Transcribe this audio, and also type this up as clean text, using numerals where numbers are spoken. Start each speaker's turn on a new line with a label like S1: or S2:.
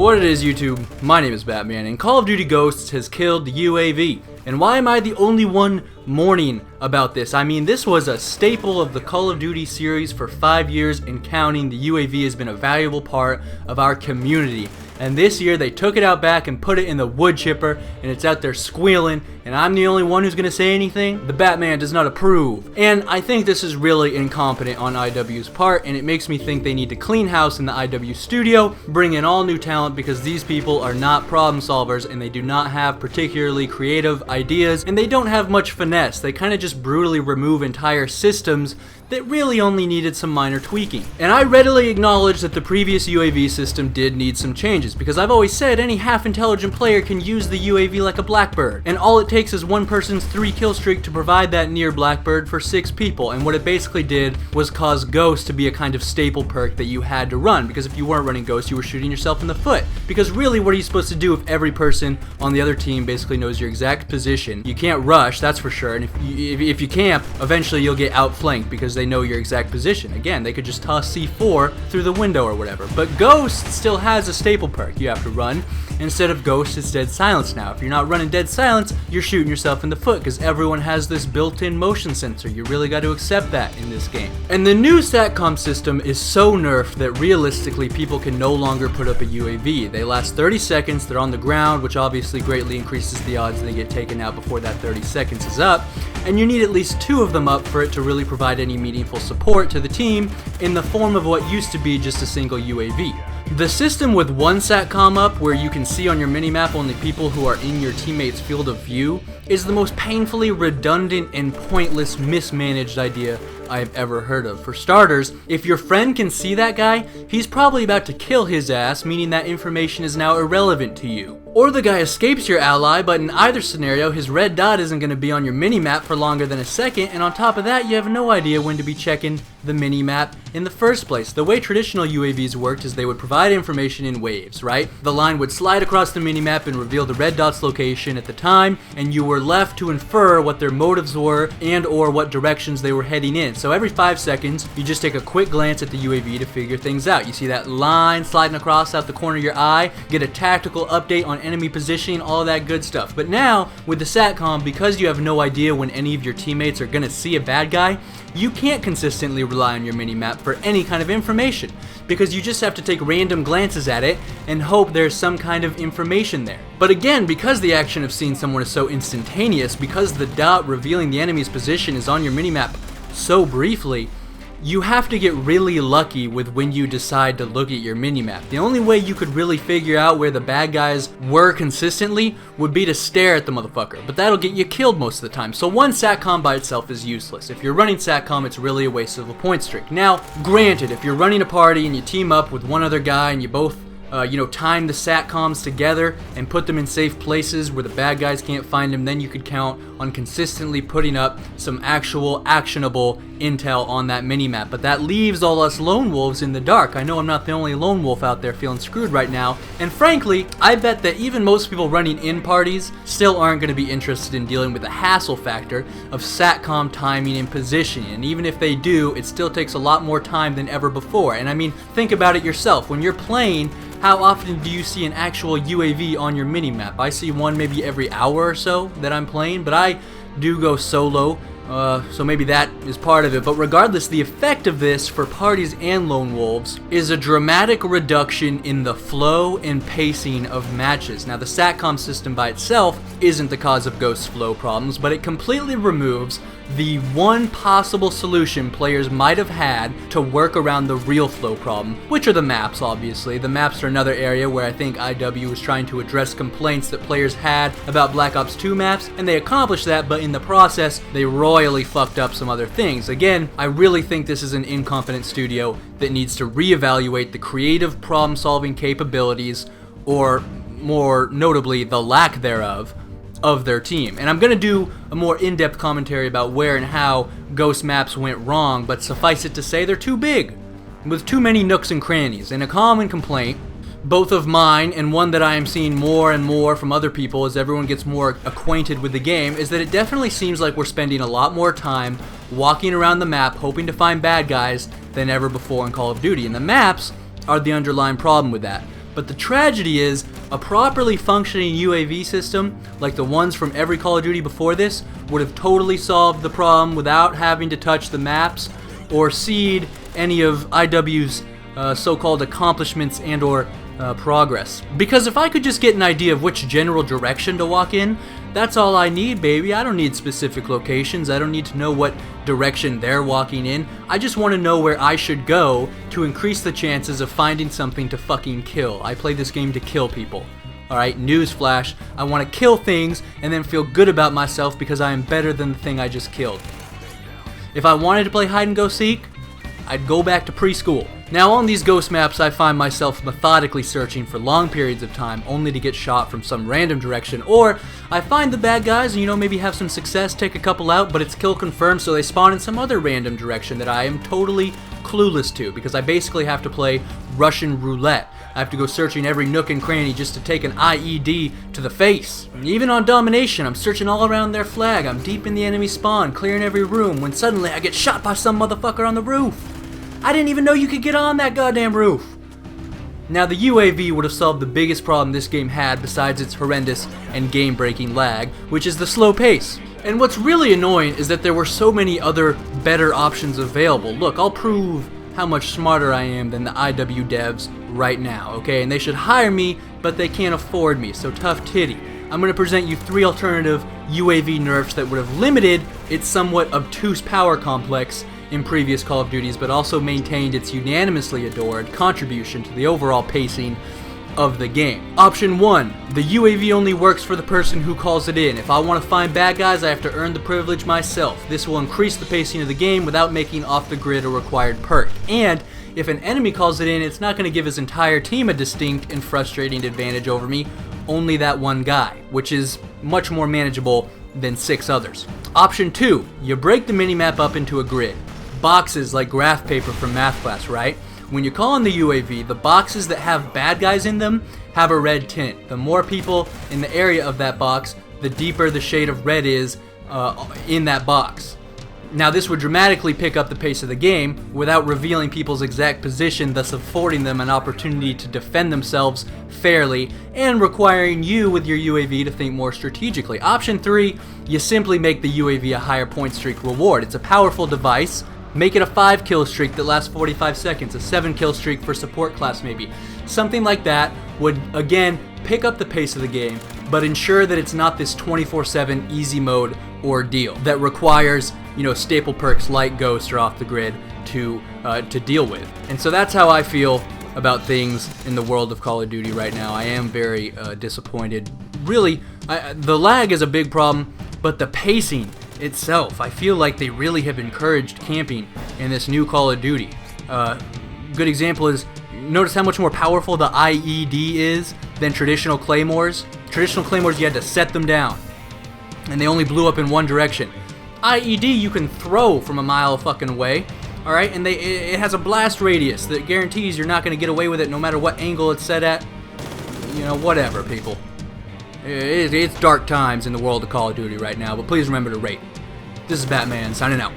S1: What it is, YouTube, my name is Batman, and Call of Duty Ghosts has killed the UAV. And why am I the only one mourning about this? I mean, this was a staple of the Call of Duty series for 5 years and counting. The UAV has been a valuable part of our community. And this year they took it out back and put it in the wood chipper, and it's out there squealing, and I'm the only one who's gonna say anything? The Batman does not approve. And I think this is really incompetent on IW's part, and it makes me think they need to clean house in the IW studio, bring in all new talent, because these people are not problem solvers, and they do not have particularly creative ideas, and they don't have much finesse. They kind of just brutally remove entire systems that really only needed some minor tweaking. And I readily acknowledge that the previous UAV system did need some changes, because I've always said any half-intelligent player can use the UAV like a blackbird, and all it takes is one person's 3-kill streak to provide that near blackbird for 6 people. And what it basically did was cause Ghost to be a kind of staple perk that you had to run, because if you weren't running Ghost, you were shooting yourself in the foot. Because really, what are you supposed to do if every person on the other team basically knows your exact position? You can't rush, that's for sure, and if you camp, eventually you'll get outflanked because they know your exact position. Again, they could just toss C4 through the window or whatever. But Ghost still has a staple perk you have to run. Instead of Ghost, it's Dead Silence now. If you're not running Dead Silence, you're shooting yourself in the foot, because everyone has this built-in motion sensor. You really got to accept that in this game. And the new SATCOM system is so nerfed that realistically people can no longer put up a UAV. They last 30 seconds, they're on the ground, which obviously greatly increases the odds they get taken out before that 30 seconds is up. And you need at least 2 of them up for it to really provide any meaningful support to the team in the form of what used to be just a single UAV. The system with one SATCOM up, where you can see on your minimap only people who are in your teammate's field of view, is the most painfully redundant and pointless mismanaged idea I've ever heard of. For starters, if your friend can see that guy, he's probably about to kill his ass, meaning that information is now irrelevant to you. Or the guy escapes your ally, but in either scenario, his red dot isn't going to be on your minimap for longer than a second, and on top of that, you have no idea when to be checking the minimap in the first place. The way traditional UAVs worked is they would provide information in waves, right? The line would slide across the minimap and reveal the red dot's location at the time, and you were left to infer what their motives were and or what directions they were heading in. So every 5 seconds, you just take a quick glance at the UAV to figure things out. You see that line sliding across out the corner of your eye, get a tactical update on enemy positioning, all that good stuff. But now, with the SATCOM, because you have no idea when any of your teammates are gonna see a bad guy, you can't consistently rely on your minimap for any kind of information, because you just have to take random glances at it and hope there's some kind of information there. But again, because the action of seeing someone is so instantaneous, because the dot revealing the enemy's position is on your minimap so briefly, you have to get really lucky with when you decide to look at your minimap. The only way you could really figure out where the bad guys were consistently would be to stare at the motherfucker, but that'll get you killed most of the time. So one SATCOM by itself is useless. If you're running SATCOM, it's really a waste of a point streak. Now, granted, if you're running a party and you team up with one other guy and you both time the SATCOMs together and put them in safe places where the bad guys can't find them, then you could count on consistently putting up some actual actionable intel on that minimap. But that leaves all us lone wolves in the dark. I know I'm not the only lone wolf out there feeling screwed right now, and frankly, I bet that even most people running in parties still aren't going to be interested in dealing with the hassle factor of SATCOM timing and positioning. And even if they do, it still takes a lot more time than ever before. And I mean, think about it yourself. When you're playing, how often do you see an actual UAV on your minimap? I see one maybe every hour or so that I'm playing, but I do go solo, so maybe that is part of it. But regardless, the effect of this for parties and lone wolves is a dramatic reduction in the flow and pacing of matches. Now, the SATCOM system by itself isn't the cause of Ghost's flow problems, but it completely removes the one possible solution players might have had to work around the real flow problem, which are the maps, obviously. The maps are another area where I think IW was trying to address complaints that players had about Black Ops 2 maps, and they accomplished that, but in the process, they royally fucked up some other things. Again, I really think this is an incompetent studio that needs to reevaluate the creative problem-solving capabilities, or more notably, the lack thereof, of their team. And I'm going to do a more in-depth commentary about where and how Ghost maps went wrong, but suffice it to say they're too big, with too many nooks and crannies. And a common complaint, both of mine and one that I am seeing more and more from other people as everyone gets more acquainted with the game, is that it definitely seems like we're spending a lot more time walking around the map hoping to find bad guys than ever before in Call of Duty. And the maps are the underlying problem with that. But the tragedy is, a properly functioning UAV system, like the ones from every Call of Duty before this, would have totally solved the problem without having to touch the maps or cede any of IW's so-called accomplishments and or progress. Because if I could just get an idea of which general direction to walk in, that's all I need, baby. I don't need specific locations. I don't need to know what direction they're walking in. I just want to know where I should go to increase the chances of finding something to fucking kill. I play this game to kill people. Alright, newsflash. I want to kill things and then feel good about myself because I am better than the thing I just killed. If I wanted to play hide and go seek, I'd go back to preschool. Now on these ghost maps I find myself methodically searching for long periods of time only to get shot from some random direction, or I find the bad guys and maybe have some success, take a couple out, but it's kill confirmed so they spawn in some other random direction that I am totally clueless to because I basically have to play Russian roulette. I have to go searching every nook and cranny just to take an IED to the face. And even on domination, I'm searching all around their flag. I'm deep in the enemy spawn, clearing every room, when suddenly I get shot by some motherfucker on the roof. I didn't even know you could get on that goddamn roof. Now the UAV would have solved the biggest problem this game had besides its horrendous and game-breaking lag, which is the slow pace. And what's really annoying is that there were so many other better options available. Look, I'll prove how much smarter I am than the IW devs right now, okay? And they should hire me, but they can't afford me, so tough titty. I'm going to present you 3 alternative UAV nerfs that would have limited its somewhat obtuse power complex in previous Call of Duties, but also maintained its unanimously adored contribution to the overall pacing of the game. Option 1. The UAV only works for the person who calls it in. If I want to find bad guys, I have to earn the privilege myself. This will increase the pacing of the game without making off the grid a required perk. And if an enemy calls it in, it's not going to give his entire team a distinct and frustrating advantage over me, only that one guy, which is much more manageable than 6 others. Option 2. You break the minimap up into a grid. Boxes like graph paper from math class, right? When you call in the UAV, the boxes that have bad guys in them have a red tint. The more people in the area of that box, the deeper the shade of red is in that box. Now this would dramatically pick up the pace of the game without revealing people's exact position, thus affording them an opportunity to defend themselves fairly and requiring you with your UAV to think more strategically. Option 3, you simply make the UAV a higher point streak reward. It's a powerful device. Make it a 5 kill streak that lasts 45 seconds, a 7 kill streak for support class maybe. Something like that would, again, pick up the pace of the game, but ensure that it's not this 24/7 easy mode ordeal that requires, staple perks like Ghost or Off the Grid to deal with. And so that's how I feel about things in the world of Call of Duty right now. I am very disappointed. Really, the lag is a big problem, but the pacing itself, I feel like they really have encouraged camping in this new Call of Duty. Good example is, notice how much more powerful the IED is than traditional claymores. Traditional claymores, you had to set them down, and they only blew up in one direction. IED you can throw from a mile fucking away, alright, and it has a blast radius that guarantees you're not going to get away with it no matter what angle it's set at. Whatever, people. It's dark times in the world of Call of Duty right now, but please remember to rate. This is Batman, signing out.